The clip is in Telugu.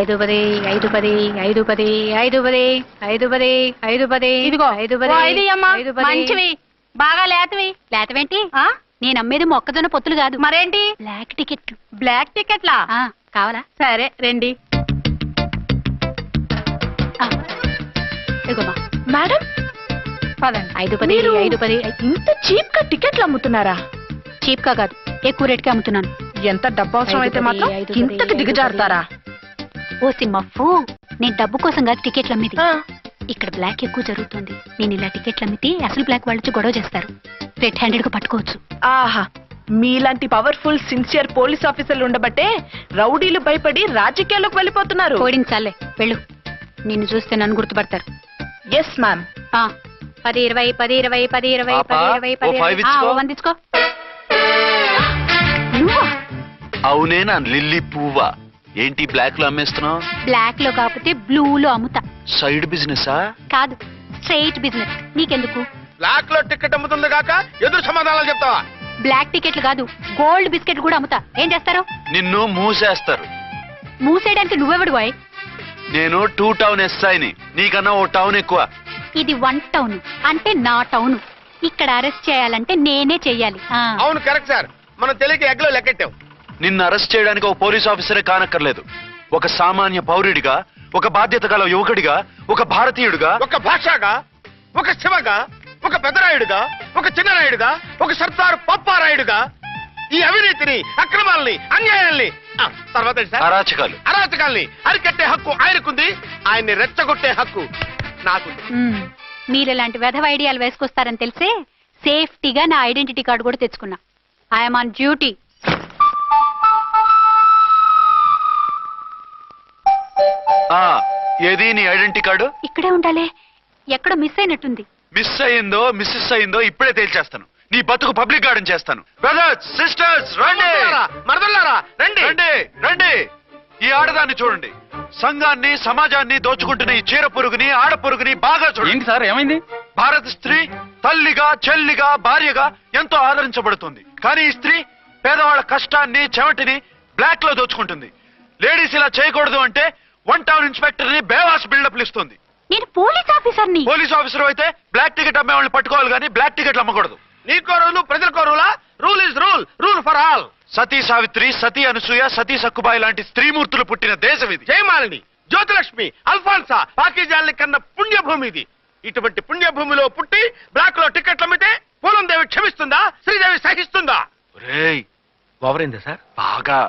5 10 5 10 5 10 5 10 5 10 5 10 ఇదిగో 5 10 ఇది అమ్మా 5 10 మంచివి బాగా లేతవి. లేతవేంటి? నేను అమ్మేది మొక్కజొన్న పొత్తులు కాదు, మరేంటి? బ్లాక్ టికెట్లు. బ్లాక్ టికెట్లా? కావాలా? సరే రండి. ఇదిగోమా మేడం పదండి. 5 10 5 10. ఇంత చీప్ గా టికెట్లు అమ్ముతున్నారా? చీప్ గా కాదు, ఎక్కువ రేట్కి అమ్ముతున్నాను. ఎంత డబ్బు అవసరం అయితే మాత్రం ఇంతకు దిగజారుతారా? ఓ సిమ్మఫు, నేను డబ్బు కోసం కాదు టికెట్లు అమ్మేది. ఇక్కడ బ్లాక్ ఎక్కువ జరుగుతుంది. నేను ఇలా టికెట్లు అమ్మితే అసలు బ్లాక్ వాళ్ళు వచ్చి గొడవ చేస్తారు. రెడ్ హ్యాండెడ్ గా పట్టుకోవచ్చు. ఆహా, మీలాంటి పవర్ఫుల్ సిన్సియర్ పోలీస్ ఆఫీసర్లు ఉండబట్టే రౌడీలు భయపడి రాజకీయాల్లోకి వెళ్ళిపోతున్నారు. కోడింగ్ చాలే, వెళ్ళు. నిన్ను చూస్తే నన్ను గుర్తుపడతారు. Yes ma'am. 10 20 10 20 10 20 10 20 10 వందించుకో. అవునేనా లిల్లీ పువ్వా? ఏంటి బ్లాక్ లో అమ్మేస్తున్నావు? బ్లాక్ లో కాకపోతే బ్లూ లో అమ్ముతా. సైడ్ బిజినెస్ కాదు, స్ట్రైట్ బిజినెస్. నీకెందుకు? బ్లాక్ లో టికెట్ అమ్ముతుంది కాక ఎదురు సమాధానాలు చెప్తావా? బ్లాక్ టికెట్లు కాదు, గోల్డ్ బిస్కెట్ కూడా అమ్ముతా. ఏం చేస్తారు? నిన్ను మూసేస్తారు. మూసేయడానికి నువ్వెవడు బాయ్? నేను 2 టౌన్ ఎస్ఐని, నీకన్నా ఓ టౌన్ ఎక్కువ. ఇది 1 టౌన్, అంటే నా టౌన్. ఇక్కడ అరెస్ట్ చేయాలంటే నేనే చెయ్యాలి. అవును, కరెక్ట్ సార్. మనం తెలియక ఎగ్లో లెక్కెట్టాం. నిన్ను అరెస్ట్ చేయడానికి ఒక పోలీస్ ఆఫీసరే కానక్కర్లేదు. ఒక సామాన్య పౌరుడిగా, ఒక బాధ్యత గల యువకుడిగా, ఒక భారతీయుడిగా, ఒక భాషగా, ఒక శివగా, ఒక పెద్దరాయుడుగా, ఒక చిన్నరాయుడుగా, ఒక సర్దార్ పప్పారాయుడుగా ఈ అవినీతిని, అక్రమాలని, అన్యాయాల్ని, తర్వాత అరాచకాల్ని అరికట్టే హక్కు ఆయనకుంది. ఆయన్ని రెచ్చగొట్టే హక్కు నాకుంది. మీరు ఇలాంటి వెధవ ఐడియాలు వేసుకొస్తారని తెలిసే సేఫ్టీగా నా ఐడెంటిటీ కార్డు కూడా తెచ్చుకున్నా. I'm on duty. ఏది నీ ఐడెంటిటీ కార్డు? ఇక్కడే ఉండాలి. ఎక్కడ మిస్ అయినట్టుంది. మిస్ అయిందో మిస్సెస్ అయిందో ఇప్పుడే తేల్చేస్తాను. నీ బతుకు పబ్లిక్ గార్డెన్ చేస్తాను. బ్రదర్స్, సిస్టర్స్, రండి. మరదల్లారా రండి రండి రండి. ఈ ఆడదాన్ని చూడండి. సంఘాన్ని, సమాజాన్ని దోచుకుంటున్న ఈ చీర పురుగుని, ఆడ పురుగుని బాగా చూడండి. సార్ ఏమైంది? భారత స్త్రీ తల్లిగా, చెల్లిగా, భార్యగా ఎంతో ఆదరించబడుతుంది. కానీ ఈ స్త్రీ పేదవాళ్ల కష్టాన్ని, చెమటిని బ్లాక్ లో దోచుకుంటుంది. లేడీస్ ఇలా చేయకూడదు అంటే 1 టౌన్ ఇన్స్పెక్టర్ ని బేవాస్ బిల్డప్లు ఇస్తుంది. నేను పోలీస్ ఆఫీసర్ని. పోలీస్ ఆఫీసర్ అయితే బ్లాక్ టికెట్ అమ్మే వాళ్ళని పట్టుకోవాలి కానీ బ్లాక్ టికెట్లు అమ్మకూడదు. నీకో రూలు, ప్రజలకో రూలా? Rule is rule, rule for all. Sati Savitri, Sati Anasuya, Sati Sakkubai లాంటి స్త్రీమూర్తులు పుట్టిన దేశం ఇది. జయమాలిని, జ్యోతిలక్ష్మి, అల్ఫాన్సా, పాకిజాల్ని కన్న పుణ్యభూమి ఇది. ఇటువంటి పుణ్యభూమిలో పుట్టి బ్లాక్ లో టికెట్లు అమ్మితే పూలందేవి క్షమిస్తుందా? శ్రీదేవి సహిస్తుందా? రేయ్, ఓవరైందా సార్? బాగా